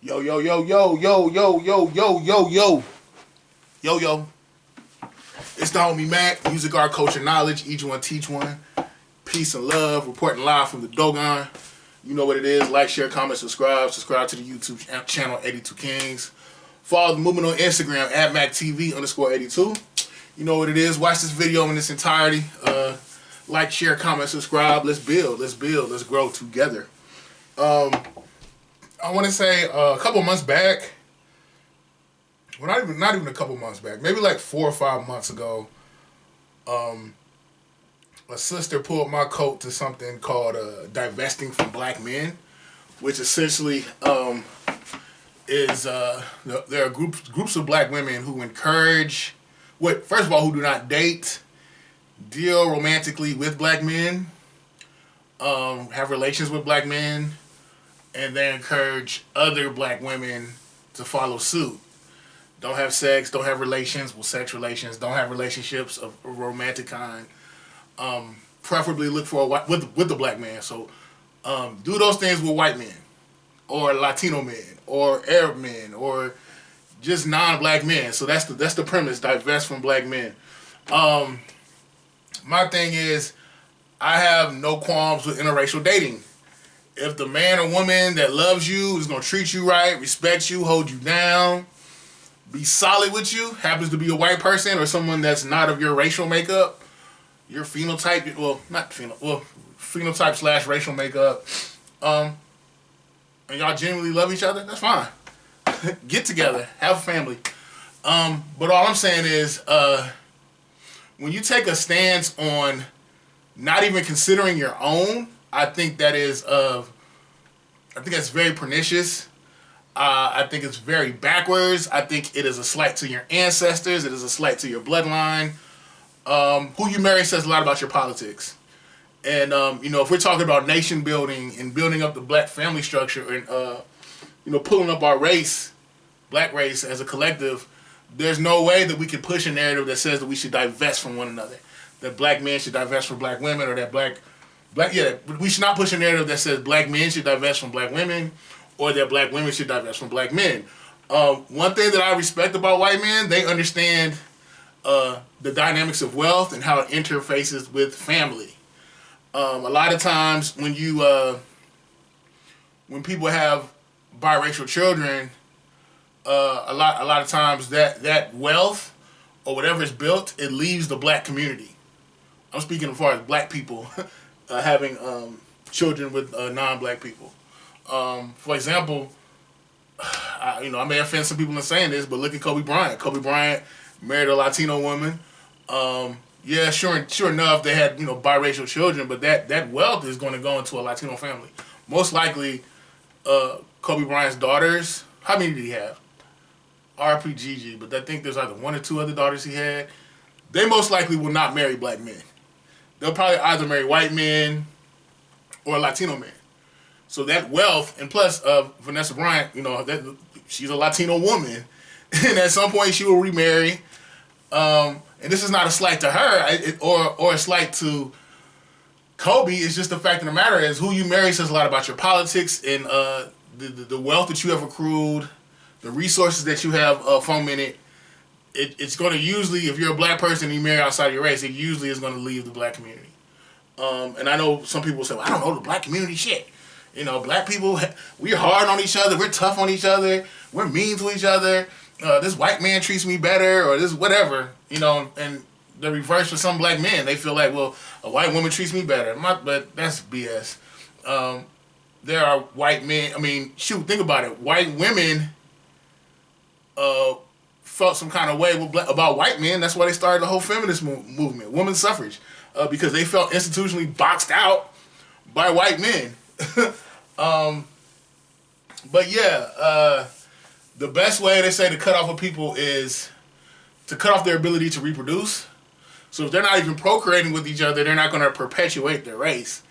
Yo, yo, yo, yo, yo, yo, yo, yo, yo, yo. Yo, yo. It's the homie MACK, music, art, culture, knowledge. Each one teach one. Peace and love. Reporting live from the Dogon. You know what it is. Like, share, comment, subscribe. Subscribe to the YouTube channel 82 Kings. Follow the movement on Instagram at MACKTV_82. You know what it is. Watch this video in its entirety. Like, share, comment, subscribe. Let's build. Let's build. Let's grow together. I want to say a couple months back, well, not even a couple months back, maybe like 4 or 5 months ago, a sister pulled my coat to something called Divesting from Black Men, which essentially is there are groups of black women who encourage, first of all, who do not date, deal romantically with black men, have relations with black men, and they encourage other black women to follow suit. Don't have sex, don't have relations, sex relations, don't have relationships of a romantic kind. Preferably look for with the black man. So do those things with white men, or Latino men, or Arab men, or just non-black men. So that's the premise. Divest from black men. My thing is, I have no qualms with interracial dating. If the man or woman that loves you is going to treat you right, respect you, hold you down, be solid with you, happens to be a white person or someone that's not of your racial makeup, your phenotype, phenotype / racial makeup, and y'all genuinely love each other, that's fine. Get together, have a family. But all I'm saying is, when you take a stance on not even considering your own, I think that's very pernicious. I think it's very backwards. I think it is a slight to your ancestors. It is a slight to your bloodline. Who you marry says a lot about your politics. And, if we're talking about nation building and building up the black family structure and, pulling up our race, black race as a collective, there's no way that we can push a narrative that says that we should divest from one another. That black men should divest from black women, or that we should not push a narrative that says black men should divest from black women, or that black women should divest from black men. One thing that I respect about white men, they understand the dynamics of wealth and how it interfaces with family. A lot of times when people have biracial children, a lot of times that wealth or whatever is built, it leaves the black community. I'm speaking as far as black people having children with non-black people. For example, I may offend some people in saying this, but look at Kobe Bryant. Kobe Bryant married a Latino woman. Sure enough, they had biracial children, but that wealth is going to go into a Latino family. Most likely, Kobe Bryant's daughters. How many did he have? RPGG, but I think there's either 1 or 2 other daughters he had. They most likely will not marry black men. They'll probably either marry white men or Latino men. So that wealth, and plus Vanessa Bryant, she's a Latino woman, and at some point she will remarry. And this is not a slight to her or a slight to Kobe. It's just the fact of the matter is who you marry says a lot about your politics and the wealth that you have accrued, the resources that you have fomented. It's going to usually, if you're a black person and you marry outside of your race, it usually is going to leave the black community. And I know some people say, well, I don't know the black community shit. Black people, we're hard on each other. We're tough on each other. We're mean to each other. This white man treats me better, or this whatever. And the reverse for some black men. They feel like, well, a white woman treats me better. But that's BS. There are white men. Think about it. White women felt some kind of way about white men. That's why they started the whole feminist movement, women's suffrage, because they felt institutionally boxed out by white men. But yeah, the best way they say to cut off of people is to cut off their ability to reproduce. So if they're not even procreating with each other, they're not going to perpetuate their race.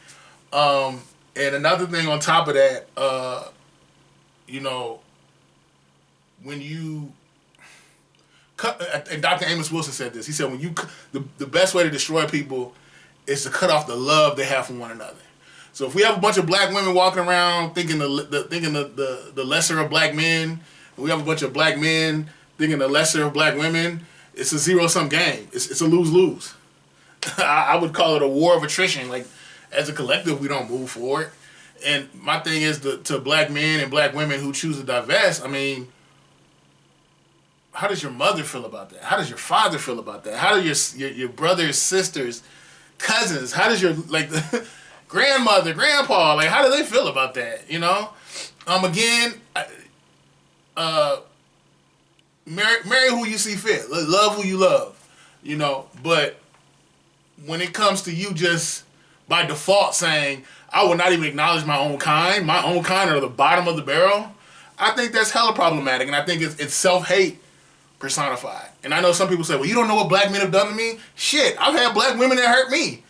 And another thing on top of that, when you cut, and Dr. Amos Wilson said this. He said the best way to destroy people is to cut off the love they have for one another. So if we have a bunch of black women walking around thinking the lesser of black men, and we have a bunch of black men thinking the lesser of black women, it's a zero-sum game. It's a lose-lose. I would call it a war of attrition. Like, as a collective, we don't move forward. And my thing is to black men and black women who choose to divest, I mean, how does your mother feel about that? How does your father feel about that? How do your brothers, sisters, cousins, how does your, like, the grandmother, grandpa, like, how do they feel about that, you know? Again, marry who you see fit. Love who you love, you know? But when it comes to you just by default saying, I will not even acknowledge my own kind are the bottom of the barrel, I think that's hella problematic, and I think it's self-hate personified. And I know some people say, well, you don't know what black men have done to me? Shit, I've had black women that hurt me.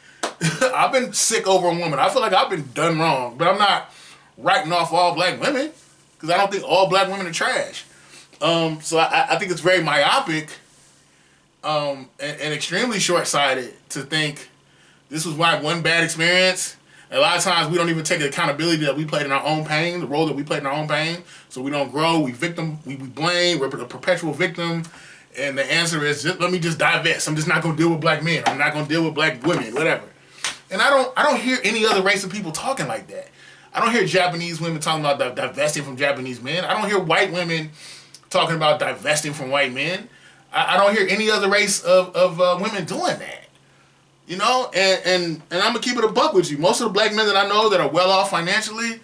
I've been sick over a woman. I feel like I've been done wrong, but I'm not writing off all black women because I don't think all black women are trash. So I think it's very myopic and extremely short-sighted to think this was one bad experience. And a lot of times we don't even take the accountability that we played in our own pain, the role that we played in our own pain. So we don't grow, we blame, we're a perpetual victim. And the answer is, let me just divest. I'm just not going to deal with black men. I'm not going to deal with black women, whatever. And I don't hear any other race of people talking like that. I don't hear Japanese women talking about divesting from Japanese men. I don't hear white women talking about divesting from white men. I don't hear any other race of women doing that. You know, and I'm going to keep it a buck with you. Most of the black men that I know that are well off financially,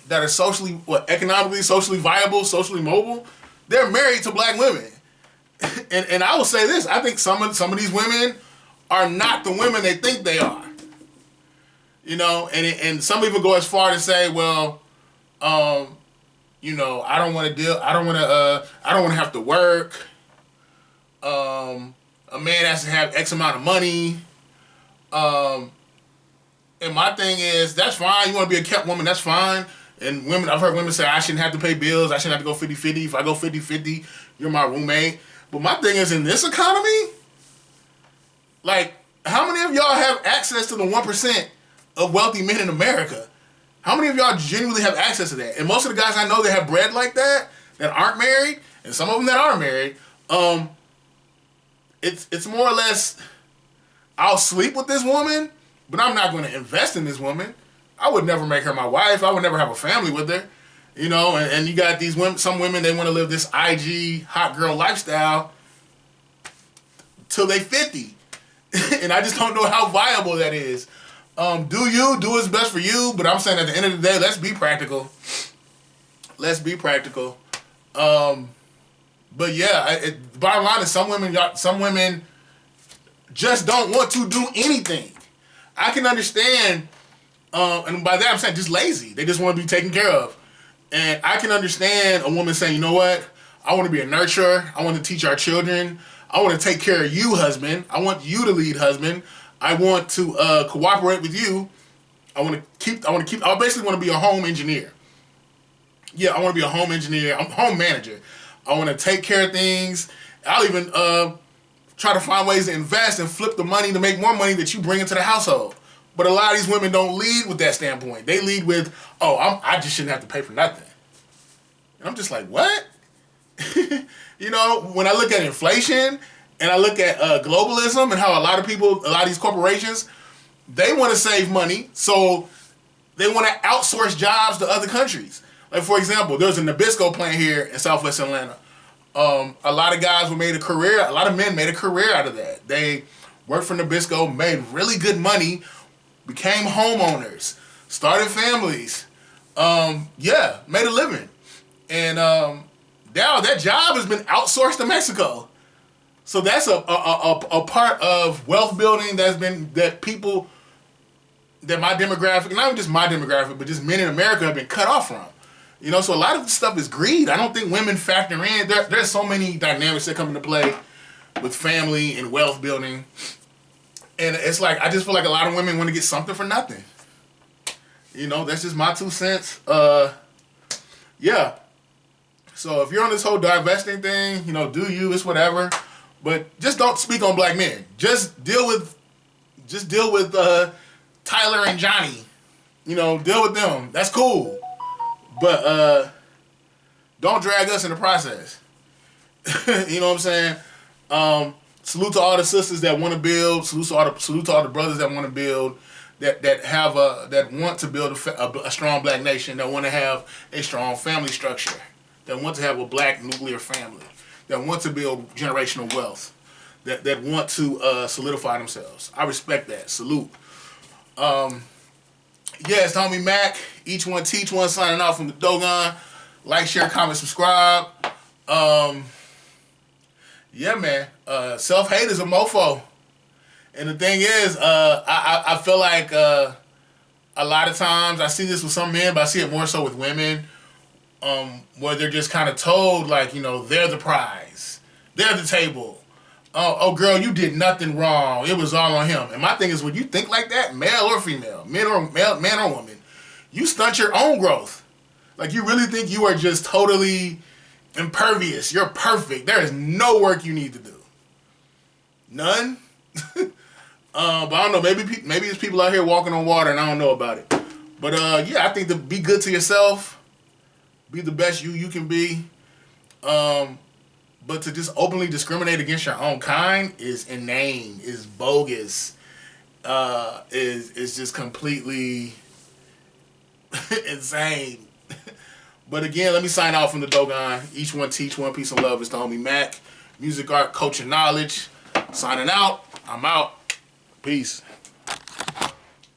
that are socially, economically, socially viable, socially mobile, they're married to black women. And I will say this, I think some of these women are not the women they think they are. You know, and some people go as far to say, well, you know, I don't want to have to work. A man has to have X amount of money. And my thing is, that's fine. You want to be a kept woman, that's fine. And women, I've heard women say, I shouldn't have to pay bills. I shouldn't have to go 50-50. If I go 50-50, you're my roommate. But my thing is, in this economy, like, how many of y'all have access to the 1% of wealthy men in America? How many of y'all genuinely have access to that? And most of the guys I know that have bread like that aren't married, and some of them that are married, it's more or less, I'll sleep with this woman, but I'm not going to invest in this woman. I would never make her my wife. I would never have a family with her. You know, and you got these women, some women, they want to live this IG hot girl lifestyle till they 50. And I just don't know how viable that is. Do what's best for you, but I'm saying at the end of the day, let's be practical. Let's be practical. But yeah, the bottom line is some women just don't want to do anything. I can understand, and by that I'm saying just lazy. They just want to be taken care of. And I can understand a woman saying, you know what? I want to be a nurturer. I want to teach our children. I want to take care of you, husband. I want you to lead, husband. I want to cooperate with you. I basically want to be a home engineer. Yeah, I want to be a home engineer. I'm a home manager. I want to take care of things. I'll even try to find ways to invest and flip the money to make more money that you bring into the household. But a lot of these women don't lead with that standpoint. They lead with, I just shouldn't have to pay for nothing. And I'm just like, what? You know, when I look at inflation and I look at globalism and how a lot of these corporations, they want to save money, so they want to outsource jobs to other countries. Like, for example, there's a Nabisco plant here in Southwest Atlanta. A lot of guys made a career, a lot of men made a career out of that. They worked for Nabisco, made really good money, became homeowners, started families, made a living. And now that job has been outsourced to Mexico. So that's a part of wealth building that people, that my demographic, not even just my demographic, but just men in America have been cut off from. You know, so a lot of the stuff is greed. I don't think women factor in. There's so many dynamics that come into play with family and wealth building. And it's like, I just feel like a lot of women want to get something for nothing. You know, that's just my 2 cents. Yeah. So if you're on this whole divesting thing, you know, do you, it's whatever. But just don't speak on black men. Just deal with Tyler and Johnny. You know, deal with them. That's cool. But don't drag us in the process. You know what I'm saying? Salute to all the sisters that want to build. Salute to all the brothers that want to build. That want to build a strong black nation. That want to have a strong family structure. That want to have a black nuclear family. That want to build generational wealth. That want to solidify themselves. I respect that. Salute. It's homie Mac. Each one teach one. Signing off from the Dogon. Like, share, comment, subscribe. Yeah, man. Self-hate is a mofo. And the thing is, I feel like a lot of times, I see this with some men, but I see it more so with women, where they're just kind of told, like, you know, they're the prize. They're the table. Oh, girl, you did nothing wrong. It was all on him. And my thing is, when you think like that, male or female, man or woman, you stunt your own growth. Like, you really think you are just totally impervious. You're perfect. There is no work you need to do. None. But I don't know. Maybe there's people out here walking on water and I don't know about it. But I think to be good to yourself, be the best you can be. But to just openly discriminate against your own kind is inane, is bogus, is just completely insane. But again, let me sign out from the Dogon. Each one teach one. Peace and love. It's the homie Mac. Music, art, culture, knowledge. Signing out. I'm out. Peace.